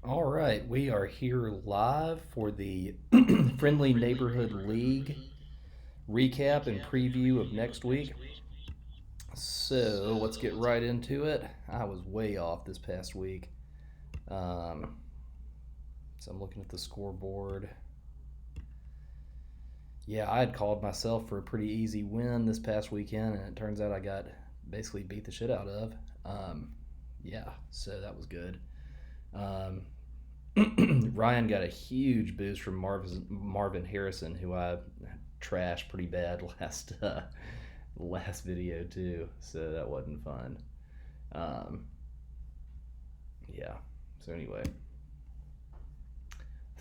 All right, we are here live for the Friendly Neighborhood League recap and preview of next week. So let's get right into it. I was way off this past week. Um, so I'm looking at the scoreboard. Yeah, I had called myself for a pretty easy win this past weekend, and it turns out I got basically beat the shit out of. Um, yeah, so that was good. Um, Ryan got a huge boost from Marvin Harrison, who I trashed pretty bad last video too. So that wasn't fun. Um, yeah. So anyway,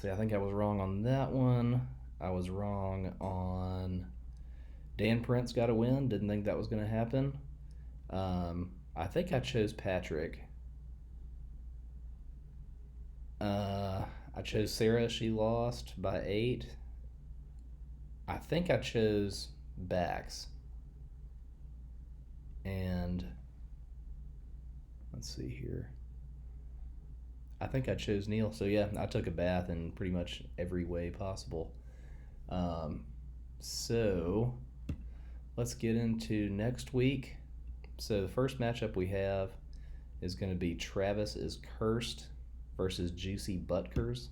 see, I think I was wrong on that one. I was wrong on Dan Prince got a win. Didn't think that was going to happen. I think I chose Patrick. I chose Sarah. She lost by 8. I think I chose Bax. And let's see here. I think I chose Neil. So yeah, I took a bath in pretty much every way possible. Um, so let's get into next week. So the first matchup we have is going to be Travis is Cursed versus Juicy Butkers.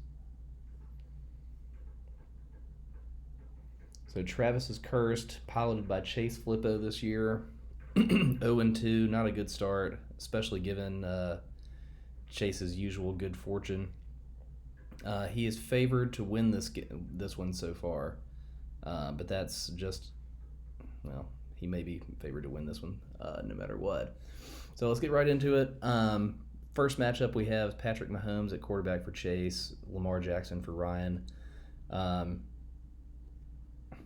So Travis is Cursed, piloted by Chase Flippo this year. 0-2, not a good start, especially given Chase's usual good fortune. He is favored to win this one so far, but that's just, well, he may be favored to win this one no matter what. So let's get right into it. First matchup we have Patrick Mahomes at quarterback for Chase, Lamar Jackson for Ryan.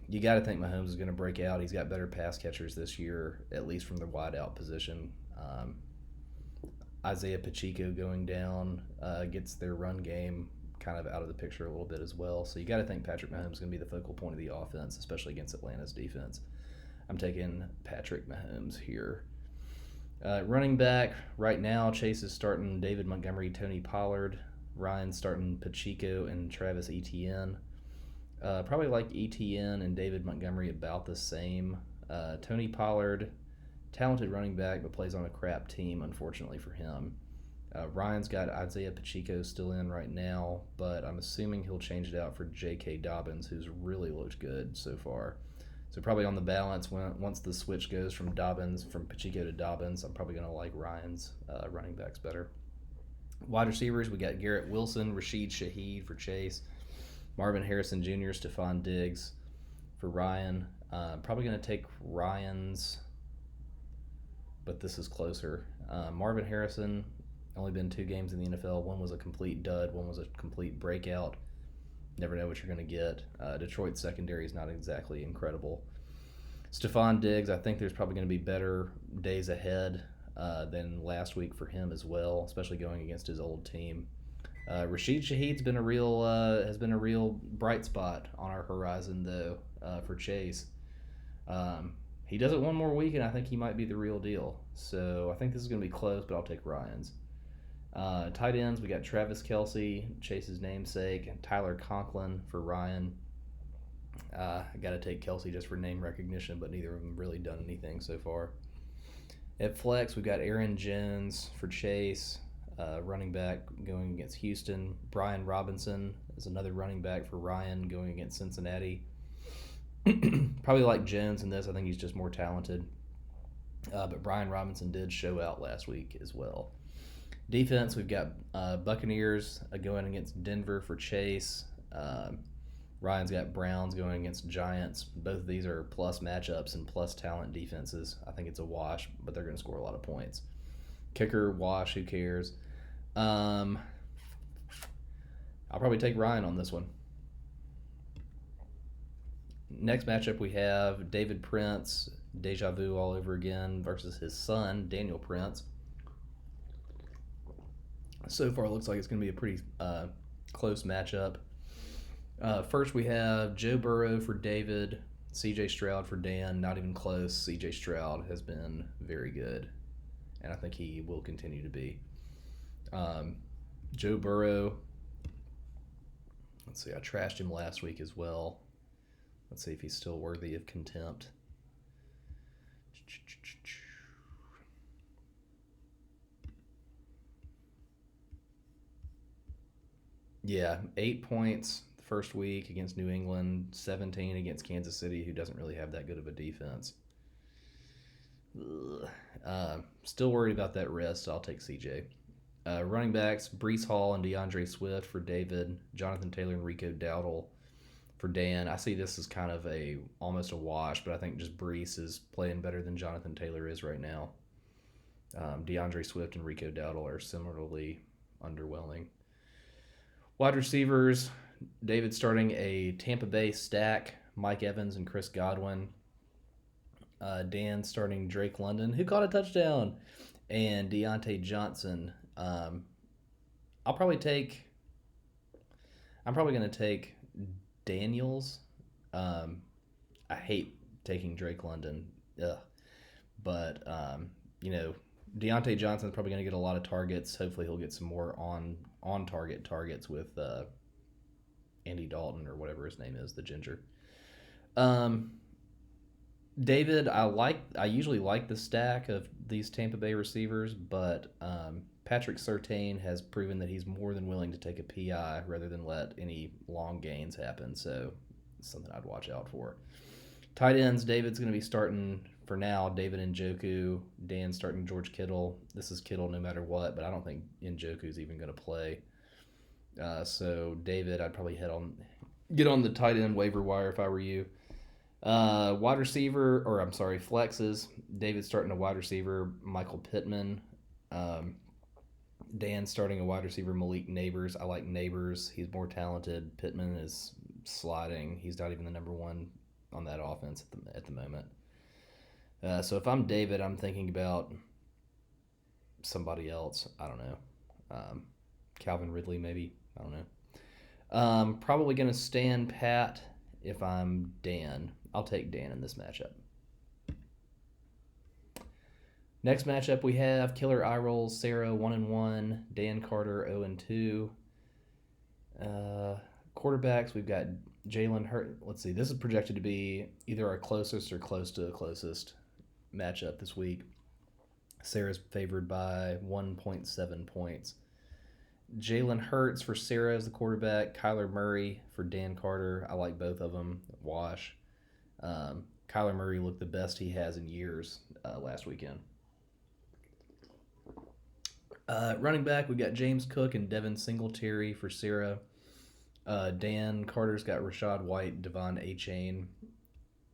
You got to think Mahomes is going to break out. He's got better pass catchers this year, at least from the wide out position. Isaiah Pacheco going down gets their run game kind of out of the picture a little bit as well. So you got to think Patrick Mahomes is going to be the focal point of the offense, especially against Atlanta's defense. I'm taking Patrick Mahomes here. Running back right now, Chase is starting David Montgomery, Tony Pollard. Ryan's starting Pacheco and Travis Etienne. Probably like Etienne and David Montgomery about the same. Tony Pollard, talented running back, but plays on a crap team, unfortunately for him. Ryan's got Isaiah Pacheco still in right now, but I'm assuming he'll change it out for J.K. Dobbins, who's really looked good so far. So probably on the balance, once the switch goes from Pacheco to Dobbins, I'm probably going to like Ryan's running backs better. Wide receivers, we got Garrett Wilson, Rashid Shaheed for Chase, Marvin Harrison Jr., Stephon Diggs for Ryan. Probably going to take Ryan's, but this is closer. Marvin Harrison, only been 2 games in the NFL. One was a complete dud, one was a complete breakout. Never know what you're going to get. Detroit's secondary is not exactly incredible. Stephon Diggs, I think there's probably going to be better days ahead than last week for him as well, especially going against his old team. Rashid Shaheed's been has been a real bright spot on our horizon though for Chase. He does it one more week, and I think he might be the real deal. So I think this is going to be close, but I'll take Ryan's. Tight ends, we got Travis Kelce, Chase's namesake, and Tyler Conklin for Ryan. I got to take Kelce just for name recognition, but neither of them really done anything so far. At flex, we've got Aaron Jones for Chase, running back going against Houston. Brian Robinson is another running back for Ryan going against Cincinnati. Probably like Jones in this. I think he's just more talented. But Brian Robinson did show out last week as well. Defense, we've got Buccaneers going against Denver for Chase. Ryan's got Browns going against Giants. Both of these are plus matchups and plus talent defenses. I think it's a wash, but they're going to score a lot of points. Kicker, wash, who cares? I'll probably take Ryan on this one. Next matchup we have David Prince, deja vu all over again, versus his son, Daniel Prince. So far, it looks like it's going to be a pretty close matchup. First, we have Joe Burrow for David, CJ Stroud for Dan. Not even close. CJ Stroud has been very good, and I think he will continue to be. Joe Burrow. Let's see, I trashed him last week as well. Let's see if he's still worthy of contempt. Yeah, 8 points the first week against New England, 17 against Kansas City, who doesn't really have that good of a defense. Still worried about that wrist. I'll take CJ. Running backs, Brees Hall and DeAndre Swift for David, Jonathan Taylor and Rico Dowdle for Dan. I see this as kind of almost a wash, but I think just Brees is playing better than Jonathan Taylor is right now. DeAndre Swift and Rico Dowdle are similarly underwhelming. Wide receivers, David starting a Tampa Bay stack, Mike Evans and Chris Godwin. Dan starting Drake London, who caught a touchdown, and Deontay Johnson. I'm probably going to take Daniels. I hate taking Drake London. Ugh. But, Deontay Johnson's probably going to get a lot of targets. Hopefully he'll get some more on-target targets with Andy Dalton or whatever his name is, the ginger. David, I usually like the stack of these Tampa Bay receivers, but Patrick Surtain has proven that he's more than willing to take a PI rather than let any long gains happen, so it's something I'd watch out for. Tight ends, David's going to be starting, for now, David Njoku. Dan starting George Kittle. This is Kittle no matter what, but I don't think Njoku's even going to play. So David, I'd probably get on the tight end waiver wire if I were you. Wide receiver, flexes. David starting a wide receiver, Michael Pittman. Dan starting a wide receiver, Malik Neighbors. I like Neighbors. He's more talented. Pittman is sliding. He's not even the number one on that offense at the moment. So if I'm David, I'm thinking about somebody else. I don't know. Calvin Ridley, maybe. I don't know. Probably going to stand pat if I'm Dan. I'll take Dan in this matchup. Next matchup we have Killer Eyerolls, Sarah 1-1, Dan Carter 0-2. Quarterbacks, we've got Jalen Hurts. Let's see, this is projected to be either our closest or close to the closest matchup this week. Sarah's favored by 1.7 points. Jalen Hurts for Sarah as the quarterback. Kyler Murray for Dan Carter. I like both of them. Wash. Kyler Murray looked the best he has in years last weekend. Running back, we've got James Cook and Devin Singletary for Sarah. Dan Carter's got Rachaad White, Devon Achane.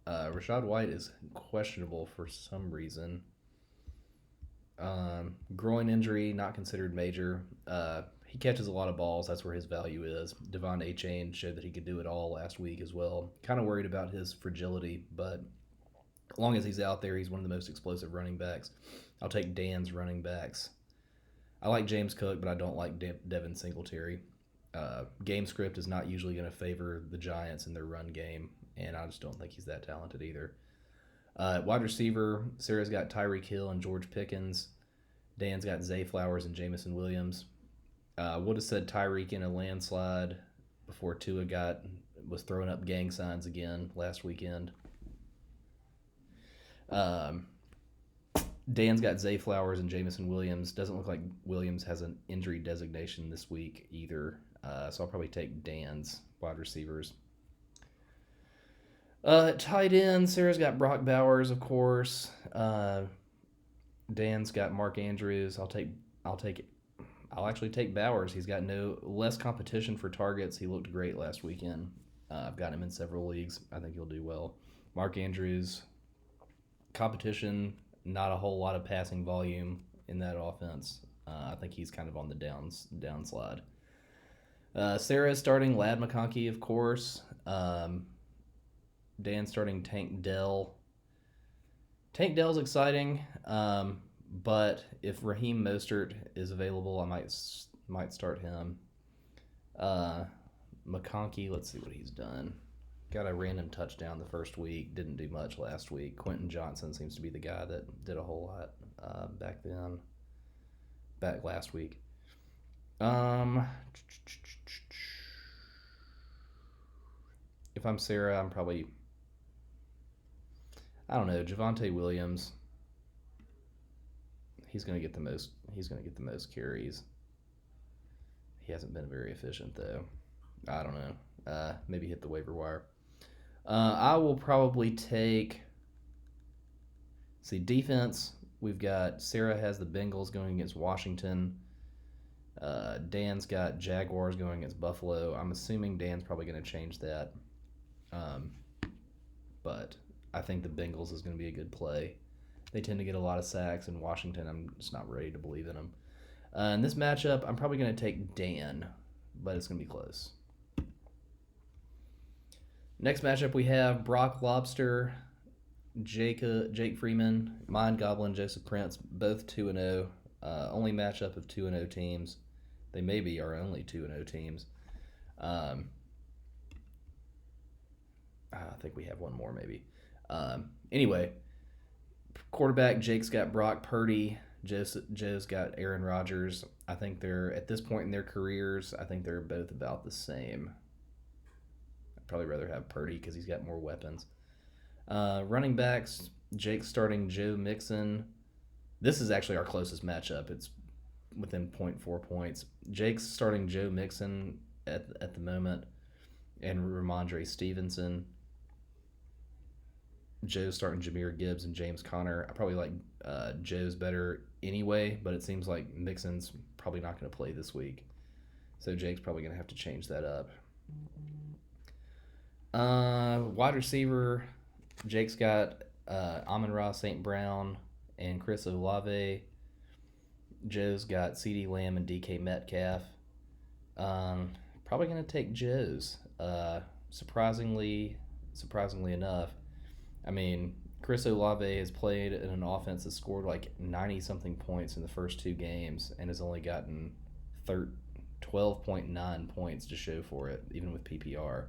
Rachaad White is questionable for some reason. Groin injury, not considered major. He catches a lot of balls. That's where his value is. Devon Achane showed that he could do it all last week as well. Kind of worried about his fragility, but as long as he's out there, he's one of the most explosive running backs. I'll take Dan's running backs. I like James Cook, but I don't like Devin Singletary. Game script is not usually going to favor the Giants in their run game, and I just don't think he's that talented either. Wide receiver, Sarah's got Tyreek Hill and George Pickens. Dan's got Zay Flowers and Jamison Williams. Would have said Tyreek in a landslide before Tua was throwing up gang signs again last weekend. Dan's got Zay Flowers and Jamison Williams. Doesn't look like Williams has an injury designation this week either. So I'll probably take Dan's wide receivers. Tight end, Sarah's got Brock Bowers, of course. Dan's got Mark Andrews. I'll actually take Bowers. He's got less competition for targets. He looked great last weekend. I've got him in several leagues. I think he'll do well. Mark Andrews, competition, not a whole lot of passing volume in that offense. I think he's kind of on the downslide. Sarah's starting Ladd McConkey, of course. Dan's starting Tank Dell. Tank Dell's exciting, but if Raheem Mostert is available, I might start him. McConkey, let's see what he's done. Got a random touchdown the first week. Didn't do much last week. Quentin Johnson seems to be the guy that did a whole lot back last week. Um, if I'm Sarah, I'm probably, I don't know, Javonte Williams. He's gonna get the most. He's gonna get the most carries. He hasn't been very efficient though. I don't know. Maybe hit the waiver wire. I will probably take. See, defense. We've got Sarah has the Bengals going against Washington. Dan's got Jaguars going against Buffalo. I'm assuming Dan's probably going to change that. Um, but I think the Bengals is going to be a good play. They tend to get a lot of sacks, and Washington, I'm just not ready to believe in them. In this matchup, I'm probably going to take Dan, but it's going to be close. Next matchup, we have Brock Lobster, Jake Freeman, Mind Goblin, Joseph Prince, both 2-0. Only matchup of 2-0 teams. They may be our only 2-0 teams. I think we have one more maybe. Anyway, quarterback, Jake's got Brock Purdy. Joe's got Aaron Rodgers. I think they're, at this point in their careers, I think they're both about the same. I'd probably rather have Purdy because he's got more weapons. Running backs, Jake's starting Joe Mixon. This is actually our closest matchup. It's within 0.4 points. Jake's starting Joe Mixon at the moment and Ramondre Stevenson. Joe's starting Jahmyr Gibbs and James Conner. I probably like Joe's better anyway, but it seems like Mixon's probably not going to play this week. So Jake's probably going to have to change that up. Wide receiver, Jake's got Amon-Ra St. Brown and Chris Olave. Joe's got CeeDee Lamb and DK Metcalf. Probably going to take Joe's. Surprisingly enough, I mean, Chris Olave has played in an offense that scored like 90-something points in the first two games and has only gotten 12.9 points to show for it, even with PPR.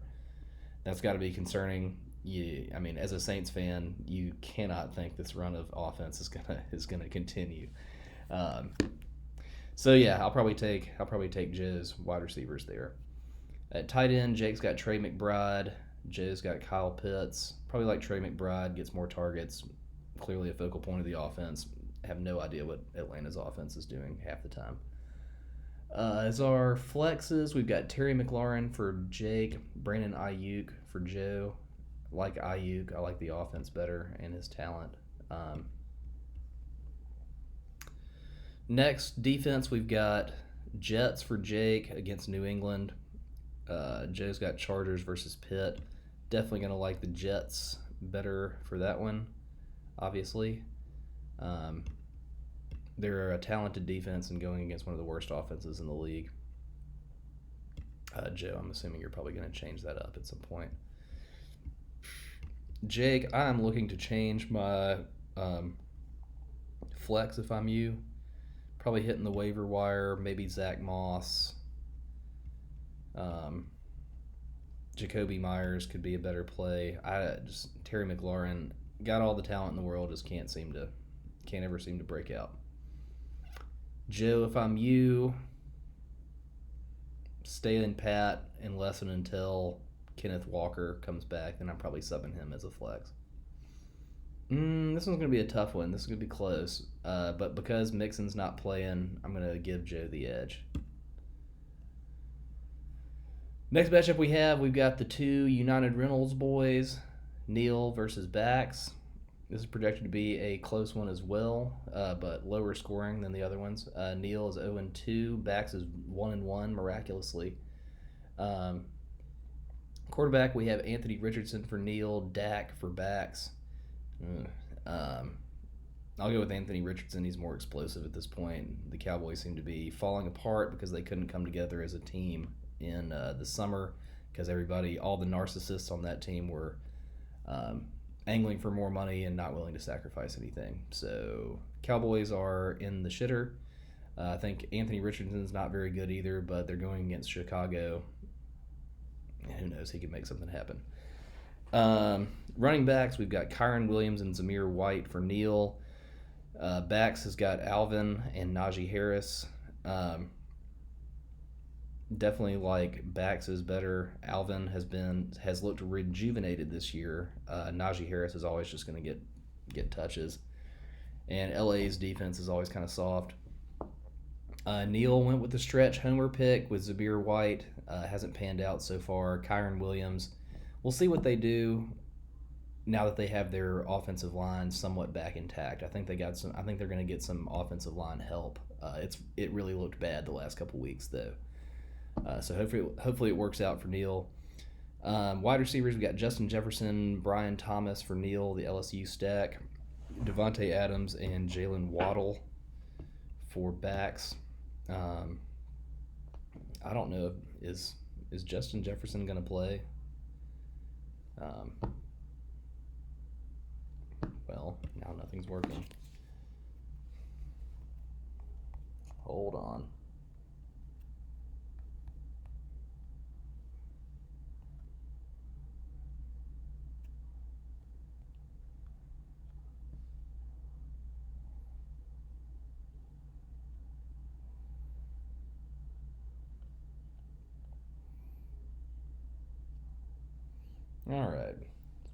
That's got to be concerning. I mean, as a Saints fan, you cannot think this run of offense is gonna continue. So yeah, I'll probably take Joe's wide receivers there. At tight end, Jake's got Trey McBride. Joe's got Kyle Pitts. Probably like Trey McBride, gets more targets. Clearly a focal point of the offense. Have no idea what Atlanta's offense is doing half the time. As our flexes, we've got Terry McLaurin for Jake, Brandon Ayuk for Joe. Like Ayuk, I like the offense better and his talent. Next, defense, we've got Jets for Jake against New England. Joe's got Chargers versus Pitt. Definitely going to like the Jets better for that one, obviously. They're a talented defense and going against one of the worst offenses in the league. Joe, I'm assuming you're probably going to change that up at some point. Jake, I'm looking to change my flex if I'm you. Probably hitting the waiver wire, maybe Zach Moss. Jacoby Myers could be a better play. Terry McLaurin got all the talent in the world, just can't ever seem to break out. Joe, if I'm you, stay in pat unless and until Kenneth Walker comes back, then I'm probably subbing him as a flex. This one's going to be a tough one. This is going to be close. But because Mixon's not playing, I'm going to give Joe the edge. Next matchup we've got the two United Rentals boys, Neil versus Bax. This is projected to be a close one as well, but lower scoring than the other ones. Neil is 0-2. Bax is 1-1, miraculously. Quarterback, we have Anthony Richardson for Neil, Dak for Bax. I'll go with Anthony Richardson. He's more explosive at this point. The Cowboys seem to be falling apart because they couldn't come together as a team in the summer because all the narcissists on that team were angling for more money and not willing to sacrifice anything. So Cowboys are in the shitter. I think Anthony Richardson's not very good either, but they're going against Chicago. Who knows? He could make something happen. Running backs, we've got Kyron Williams and Zamir White for Neil. Backs has got Alvin and Najee Harris. Definitely like Bax is better. Alvin has looked rejuvenated this year. Najee Harris is always just going to get touches, and LA's defense is always kind of soft. Neil went with the stretch homer pick with Zabir White. Hasn't panned out so far. Kyron Williams. We'll see what they do now that they have their offensive line somewhat back intact. I think they got some. I think they're going to get some offensive line help. It really looked bad the last couple weeks though. So hopefully it works out for Neil. Wide receivers, we got Justin Jefferson, Brian Thomas for Neil, the LSU stack, Devontae Adams, and Jalen Waddle for backs. I don't know, is Justin Jefferson going to play? Well, now nothing's working. Hold on. All right.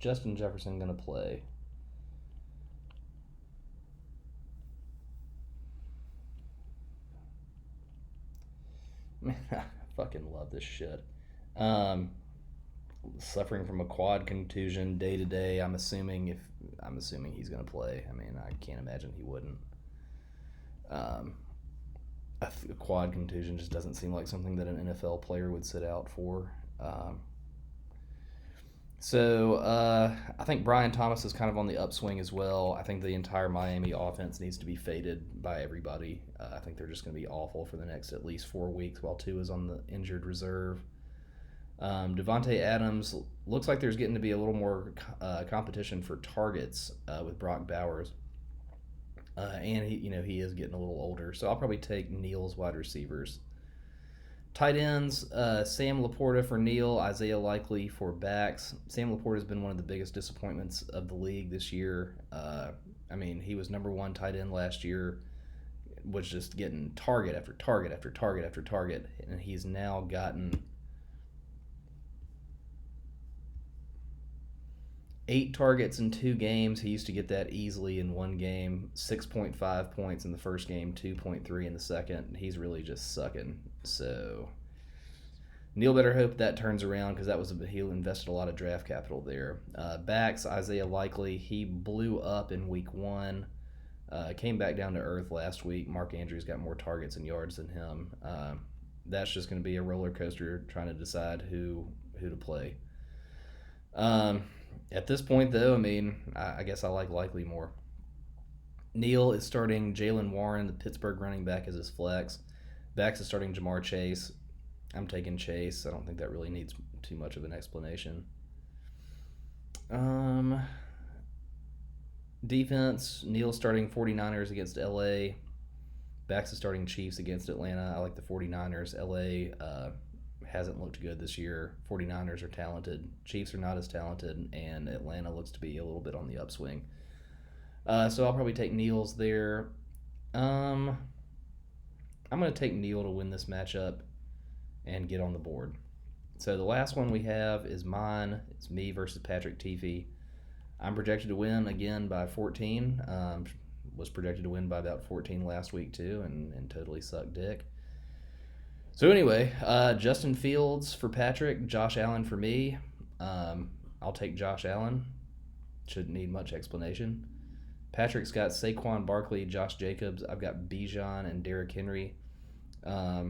Justin Jefferson going to play. Man, I fucking love this shit. Suffering from a quad contusion day to day. I'm assuming he's going to play. I mean, I can't imagine he wouldn't. A quad contusion just doesn't seem like something that an NFL player would sit out for. I think Brian Thomas is kind of on the upswing as well. I think the entire Miami offense needs to be faded by everybody. I think they're just going to be awful for the next at least 4 weeks while Tua is on the injured reserve. Devontae Adams looks like there's getting to be a little more competition for targets with Brock Bowers. And he is getting a little older. So I'll probably take Neil's wide receivers. Tight ends, Sam Laporta for Neil, Isaiah Likely for backs. Sam Laporta has been one of the biggest disappointments of the league this year. He was number one tight end last year, was just getting target after target after target after target, and he's now gotten 8 targets in 2 games. He used to get that easily in one game. 6.5 points in the first game, 2.3 in the second. He's really just sucking. So Neil better hope that turns around because he invested a lot of draft capital there. Backs, Isaiah Likely, he blew up in week 1. Came back down to earth last week. Mark Andrews got more targets and yards than him. That's just going to be a roller coaster trying to decide who to play. At this point, though, I guess I like Likely more. Neil is starting Jaylen Warren, the Pittsburgh running back, as his flex. Backs is starting Jamar Chase. I'm taking Chase. I don't think that really needs too much of an explanation. Defense, Neil starting 49ers against LA. Backs is starting Chiefs against Atlanta. I like the 49ers. LA hasn't looked good this year. 49ers are talented. Chiefs are not as talented, and Atlanta looks to be a little bit on the upswing. So I'll probably take Neil's there. I'm going to take Neil to win this matchup and get on the board. So the last one we have is mine. It's me versus Patrick Teefy. I'm projected to win again by 14. Was projected to win by about 14 last week too, and totally sucked dick. So anyway, Justin Fields for Patrick, Josh Allen for me. I'll take Josh Allen. Shouldn't need much explanation. Patrick's got Saquon Barkley, Josh Jacobs. I've got Bijan and Derrick Henry. I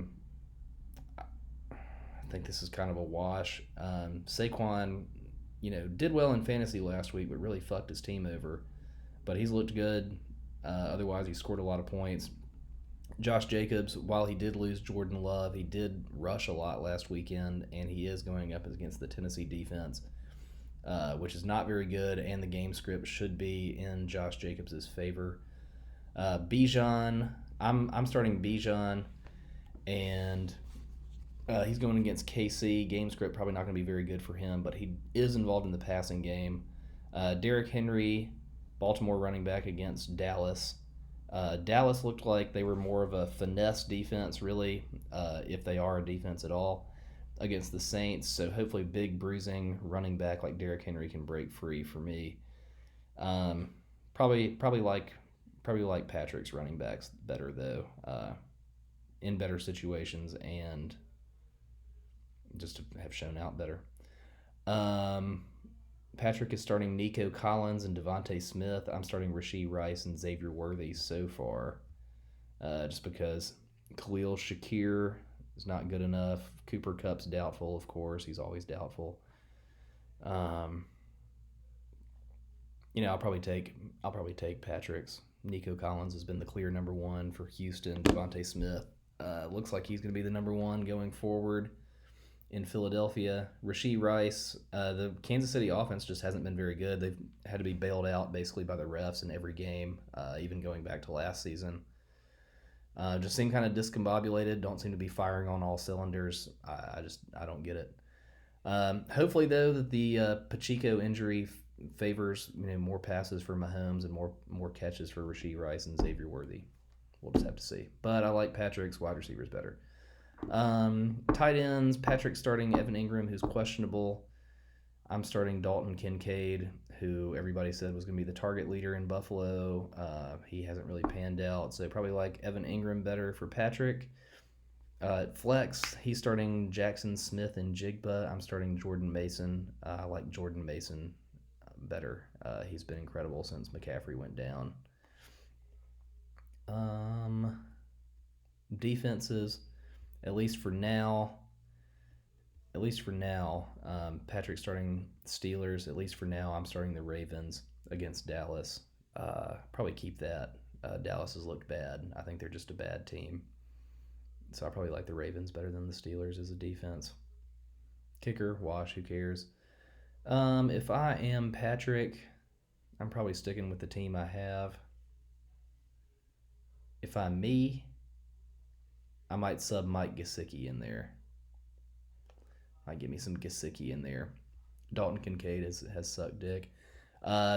think this is kind of a wash. Saquon, did well in fantasy last week, but really fucked his team over. But he's looked good. Otherwise, he scored a lot of points. Josh Jacobs, while he did lose Jordan Love, he did rush a lot last weekend, and he is going up against the Tennessee defense, which is not very good, and the game script should be in Josh Jacobs' favor. Bijan, I'm starting Bijan, and he's going against KC. Game script probably not going to be very good for him, but he is involved in the passing game. Derrick Henry, Baltimore running back against Dallas. Dallas looked like they were more of a finesse defense, really, if they are a defense at all, against the Saints. So hopefully, big bruising running back like Derrick Henry can break free for me. Um, probably like Patrick's running backs better though, in better situations and just to have shown out better. Um, Patrick is starting Nico Collins and Devontae Smith. I'm starting Rashee Rice and Xavier Worthy so far, just because Khalil Shakir is not good enough. Cooper Kupp's doubtful, of course. He's always doubtful. Um, I'll probably take Patrick's. Nico Collins has been the clear number one for Houston. Devontae Smith looks like he's going to be the number one going forward in Philadelphia. Rashee Rice, the Kansas City offense just hasn't been very good. They've had to be bailed out basically by the refs in every game, even going back to last season. Just seem kind of discombobulated. Don't seem to be firing on all cylinders. I don't get it. Hopefully though that the Pacheco injury favors more passes for Mahomes and more catches for Rashee Rice and Xavier Worthy. We'll just have to see. But I like Patrick's wide receivers better. Tight ends, Patrick starting Evan Ingram, who's questionable. I'm starting Dalton Kincaid, who everybody said was going to be the target leader in Buffalo. He hasn't really panned out, so probably like Evan Ingram better for Patrick. Flex, he's starting Jackson Smith and Jigba. I'm starting Jordan Mason. I like Jordan Mason better. He's been incredible since McCaffrey went down. Defenses, at least for now. Patrick starting Steelers. At least for now, I'm starting the Ravens against Dallas. Probably keep that. Dallas has looked bad. I think they're just a bad team. So I probably like the Ravens better than the Steelers as a defense. Kicker, wash, who cares? If I am Patrick, I'm probably sticking with the team I have. If I'm me, I might sub Mike Gesicki in there. Might get me some Gesicki in there. Dalton Kincaid has sucked dick.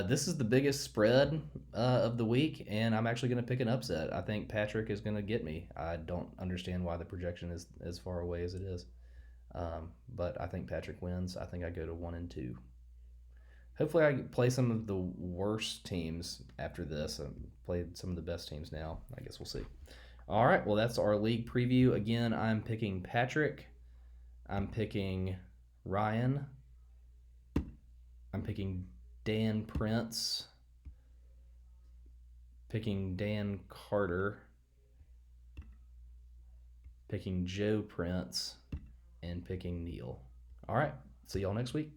This is the biggest spread of the week, and I'm actually going to pick an upset. I think Patrick is going to get me. I don't understand why the projection is as far away as it is. But I think Patrick wins. I think I go to 1-2. Hopefully, I play some of the worst teams after this. I've played some of the best teams now. I guess we'll see. All right, well, that's our league preview. Again, I'm picking Patrick. I'm picking Ryan. I'm picking Dan Prince. Picking Dan Carter. Picking Joe Prince. And picking Neil. All right, see y'all next week.